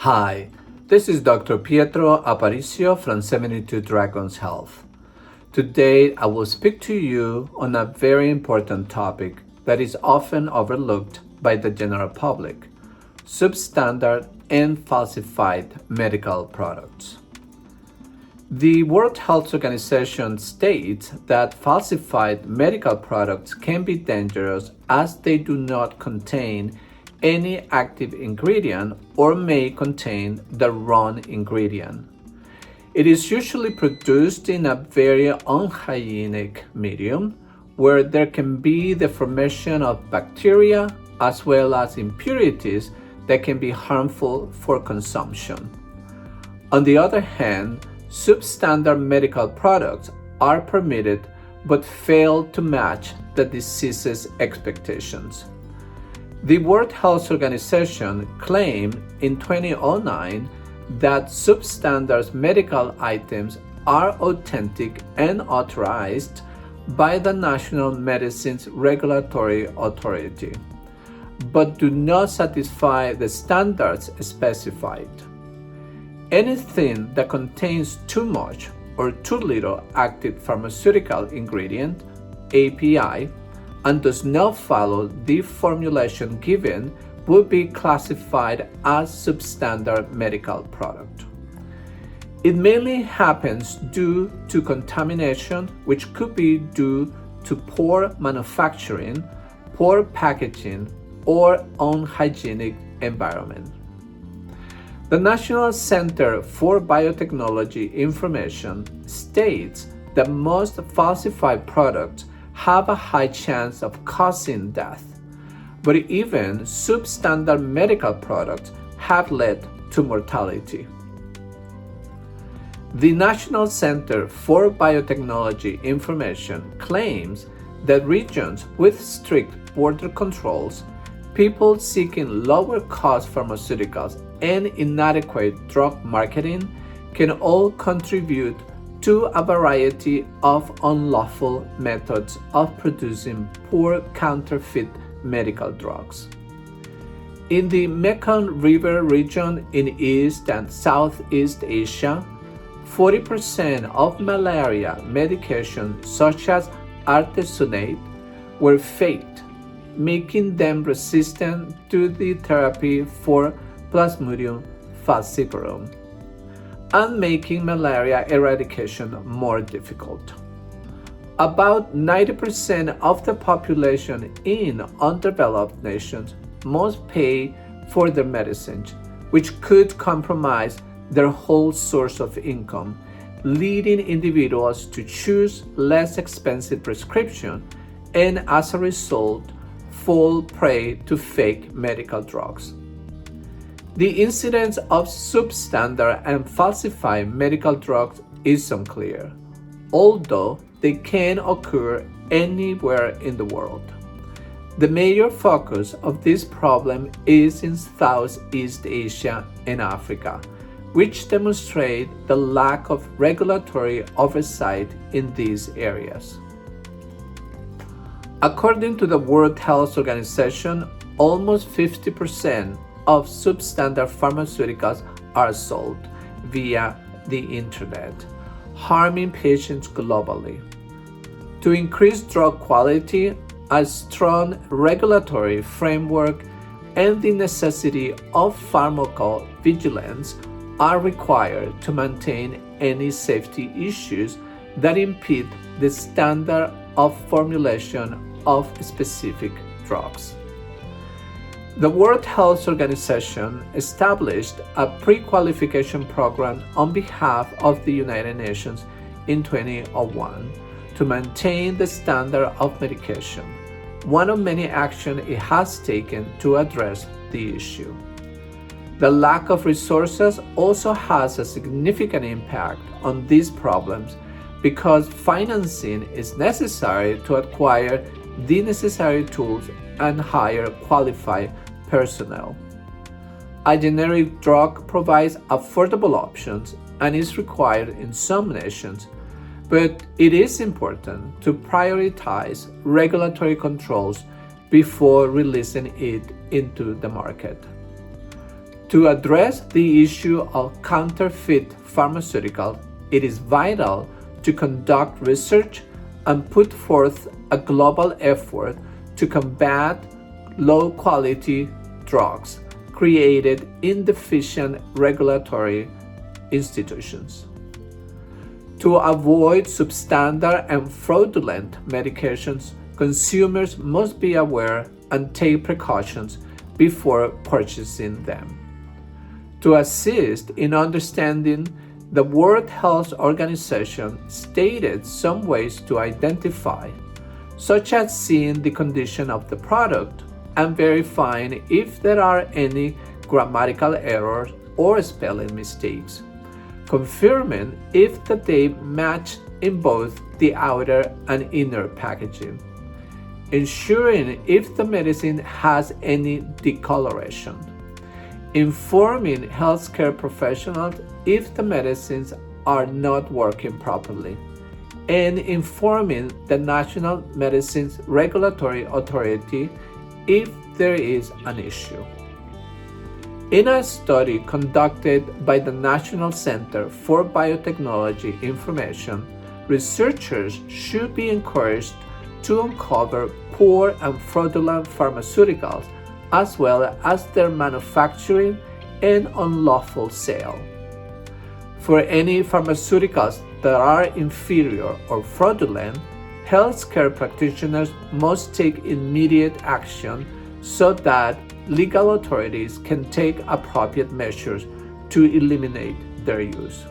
Hi, this is Dr. Pietro Aparicio from 72 Dragons Health. Today, I will speak to you on a very important topic that is often overlooked by the general public: substandard and falsified medical products. The World Health Organization states that falsified medical products can be dangerous as they do not contain any active ingredient or may contain the wrong ingredient. It is usually produced in a very unhygienic medium where there can be the formation of bacteria as well as impurities that can be harmful for consumption. On the other hand, substandard medical products are permitted but fail to match the disease's expectations. The World Health Organization claimed in 2009 that substandard medical items are authentic and authorized by the National Medicines Regulatory Authority, but do not satisfy the standards specified. Anything that contains too much or too little active pharmaceutical ingredient, API, and does not follow the formulation given would be classified as substandard medical product. It mainly happens due to contamination, which could be due to poor manufacturing, poor packaging, or unhygienic environment. The National Center for Biotechnology Information states that most falsified products have a high chance of causing death, but even substandard medical products have led to mortality. The National Center for Biotechnology Information claims that regions with strict border controls, people seeking lower-cost pharmaceuticals, and inadequate drug marketing can all contribute to a variety of unlawful methods of producing poor counterfeit medical drugs. In the Mekong River region in East and Southeast Asia, 40% of malaria medications such as artesunate were faked, making them resistant to the therapy for Plasmodium falciparum and making malaria eradication more difficult. About 90% of the population in undeveloped nations must pay for their medicines, which could compromise their whole source of income, leading individuals to choose less expensive prescriptions and, as a result, fall prey to fake medical drugs. The incidence of substandard and falsified medical drugs is unclear, although they can occur anywhere in the world. The major focus of this problem is in Southeast Asia and Africa, which demonstrate the lack of regulatory oversight in these areas. According to the World Health Organization, almost 50% of substandard pharmaceuticals are sold via the internet, harming patients globally. To increase drug quality, a strong regulatory framework and the necessity of pharmacovigilance are required to maintain any safety issues that impede the standard of formulation of specific drugs. The World Health Organization established a pre-qualification program on behalf of the United Nations in 2001 to maintain the standard of medication, one of many actions it has taken to address the issue. The lack of resources also has a significant impact on these problems because financing is necessary to acquire the necessary tools and hire qualified personnel. A generic drug provides affordable options and is required in some nations, but it is important to prioritize regulatory controls before releasing it into the market. To address the issue of counterfeit pharmaceuticals, it is vital to conduct research and put forth a global effort to combat low-quality drugs created in deficient regulatory institutions. To avoid substandard and fraudulent medications, consumers must be aware and take precautions before purchasing them. To assist in understanding, the World Health Organization stated some ways to identify, such as seeing the condition of the product and verifying if there are any grammatical errors or spelling mistakes, confirming if the date matched in both the outer and inner packaging, ensuring if the medicine has any discoloration, informing healthcare professionals if the medicines are not working properly, and informing the National Medicines Regulatory Authority if there is an issue. In a study conducted by the National Center for Biotechnology Information, researchers should be encouraged to uncover poor and fraudulent pharmaceuticals as well as their manufacturing and unlawful sale. For any pharmaceuticals that are inferior or fraudulent, healthcare practitioners must take immediate action so that legal authorities can take appropriate measures to eliminate their use.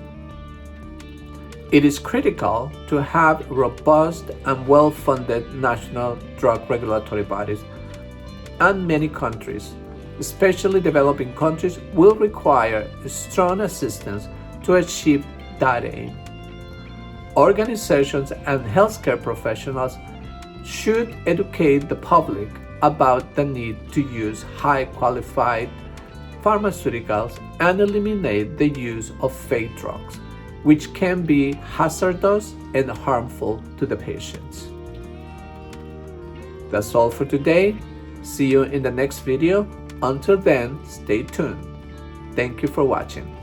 It is critical to have robust and well-funded national drug regulatory bodies, and many countries, especially developing countries, will require strong assistance to achieve that aim. Organizations and healthcare professionals should educate the public about the need to use high-qualified pharmaceuticals and eliminate the use of fake drugs, which can be hazardous and harmful to the patients. That's all for today. See you in the next video. Until then, stay tuned. Thank you for watching.